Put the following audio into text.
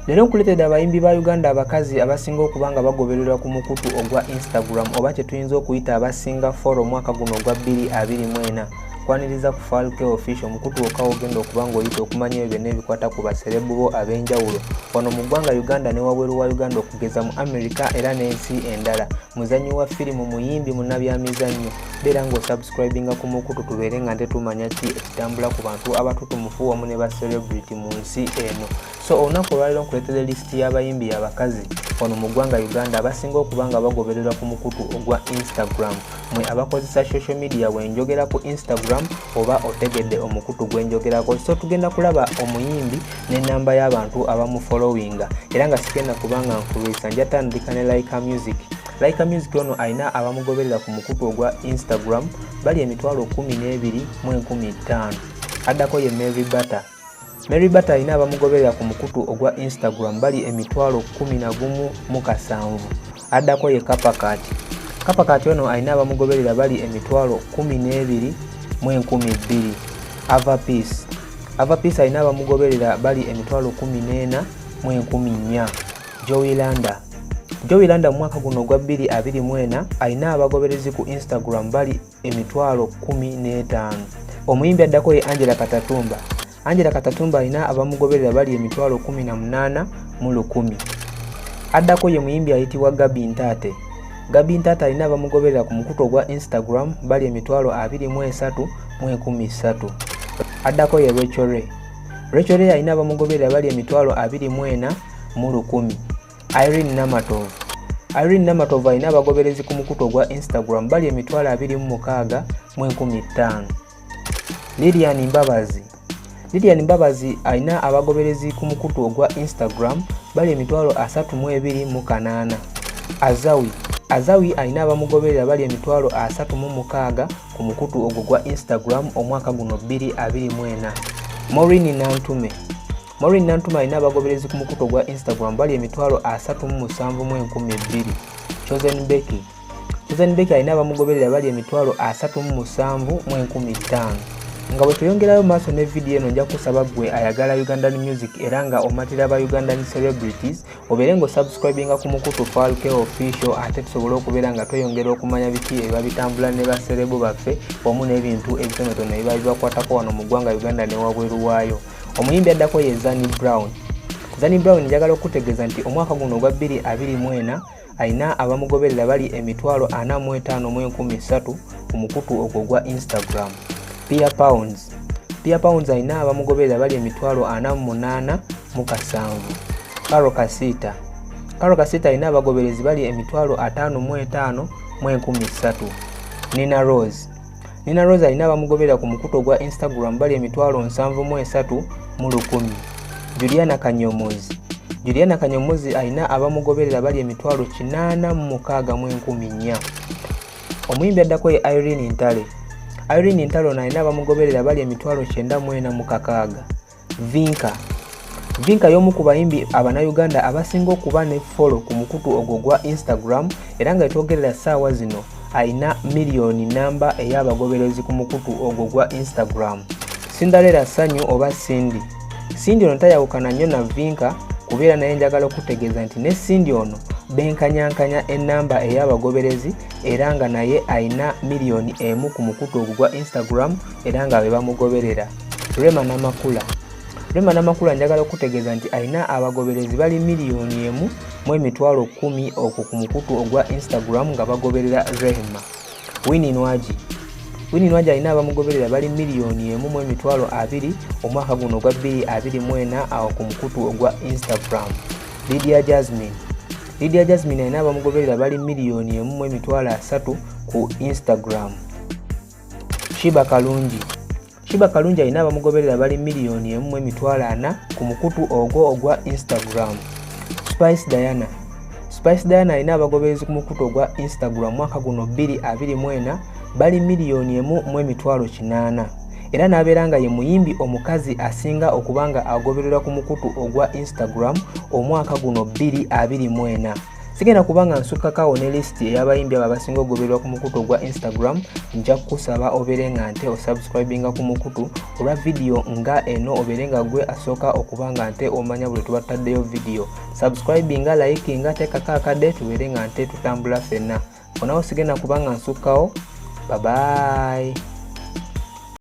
Lero nkuletedde abayimbi ba Uganda abakazi abasinga okubanga bagobererwa ku mukutu ogwa Instagram oba kye tuyinza okuyita abasinga follow omwaka guno ogwa 2024. Kwaniriza ku Falke Official mukutu okawo ogenda okubanga oyita okumanya ebyo n'ebikwata ku baserebu bo ab'enjawulo wano mu ggwanga Uganda ne wabweru wa Uganda okugeza mu America era n'ensi endala. Muzannyi wa firimu, muyimbi, munnabyamizannyo, beera ng'osubscribinga ku mukutu tubeere nga nte tumanya ki ekitambula ku bantu abatutumufu wamu ne ba celebrity mu nsi eno. So olunaku olwaliro nkuleetera lisiti y'abayimbi abakazi wano mu ggwanga Uganda abasinga okubanga bagobererwa ku mukutu ogwa Instagram. Mwe abakozesa social media wenjogera ku Instagram oba otegedde omukutu gwenjogerako. So tugenda kulaba omuyimbi n'ennamba y'abantu abamufollowinga era nga sigenda kubanga nkulwisa nja tandika ne Like Music. Like Music ono alina abamugoberera ku mukutu ogwa Instagram bali 12,115. Addako ye Mary Butter. Mary Butter alina abamugoberera ku mukutu ogwa Instagram bali 11,700. Addako ye Capacat. Capacat ono alina abamugoberera bali 12,012. Ava Peace. Ava Peace alina abamugoberera bali 14,414. Joey Landa. Joey Landa mu mwaka guno ogwa 2024 alina abagoberezi ku Instagram bali 15,000. Omuyimbi addako ye Angela Katatumba. Angela Katatumba alina abamugoberera bali 18,110. Addako ye muyimbi ayitibwa Gabi Ntate. Gabi Ntate alina abamugoberera ku mukutu ogwa Instagram bali 23,113. Addako ye Rachel Ray. Rachel Ray alina abamugoberera bali 24,110. Irene Namatov. Irene Namatov alina abagoberezi ku mukutu ogwa Instagram bali 26,115. Lilian Mbabazi. Lilian Mbabazi alina abagoberezi ku mukutu ogwa Instagram bali 32,8. Azawi. Azawi alina abamugoberera bali 36,000 ku mukutu ogwo gwa Instagram omwaka guno 2024. Maureen Nantume. Maureen Nantume alina abagoberezi ku mukutu ogwa Instagram bali 37,712. Chosen Becky. Chosen Becky alina abamugoberera bali 37,715. Nga bwe tuyongerayo maaso ne video eno nja kusaba gwe ayagala Ugandan music era nga omatira ba Ugandan celebrities obeere ngo subscribinga ku mukutu Falke Official ate tusobole okubeera nga tweyongera okumanya biki ebiba bitambula ne baserebu baffe wamu n'ebintu ebitonotono ebiba bibakwatako wano mu ggwanga Uganda ne wabweru waayo. Omuyimbi addako ye Zanny Brown. Zanny Brown njagala okutegeeza nti omwaka guno ogwa 2024 alina abamugoberera bali 45,113 ku mukutu ogwo gwa Instagram. Pia Pounds. Pia Pounds alina abamugoberera bali 48,700. Karo Kasita. Karo Kasita alina abagoberezi bali 55,113. Nina Rose. Nina Rose alina abamugoberera ku mukutu ogwa Instagram bali 73,110. Juliana Kanyomozi. Juliana Kanyomozi alina abamugoberera bali 8,614. Omuyimbi addako ye Irene Ntale. Irene Ntale alina abamugoberera bali 9,406. Vinka. Vinka y'omu ku bayimbi abannayuganda abasinga okuba ne follow ku mukutu ogwo gwa Instagram era nga etwogerera ssaawa zino alina miliyoni namba ey'abagoberezi ku mukutu ogwo gwa Instagram. Cinderella Sanyu oba Cindy. Cindy ono tayawukana nnyo na Vinka kubeera naye njagala okutegeeza nti ne Cindy ono benkanyankanya ennamba ey'abagoberezi era nga naye alina miliyoni 1 ku mukutu ogwo gwa Instagram era nga be bamugoberera. Rema Namakula. Rema Namakula njagala okutegeeza nti alina abagoberezi bali miliyoni 1,10,000 okwo ku mukutu ogwa Instagram nga bagoberera Rema. Winnie Nwaji. Winnie Nwaji alina abamugoberera bali miliyoni 1,20,000 omwaka guno ogwa 2024 awo ku mukutu ogwa Instagram. Lydia Jasmine. Lydia Jasmine alina abamugoberera bali miliyoni 1,30,000 ku Instagram. Shiba Kalungi. Shiba Kalungi alina abamugoberera bali miliyoni 1,40,000 ku mukutu ogwo ogwa Instagram. Spice Diana. Spice Diana alina abagoberezi ku mukutu ogwa Instagram mwaka guno 2024 bali miliyoni 1,800. Era n'abeera nga ye muyimbi omukazi asinga okubanga agobererwa ku mukutu ogwa Instagram omwaka guno 2024. sigenda kubanga nsukakawo ne list ey'abayimbi abo abasinga ogobererwa ku mukutu ogwa Instagram. Nja kukusaba obeere nga nte osubscribinga ku mukutu olwa video nga eno, obeere nga gwe asooka okuba nga nte omanya buli tuba tutaddeyo video. Subscribinga, likinga, teekako akadde tubeere nga nte tutambula ffenna. Onawo sigenda kubanga nsukkawo. Bye bye.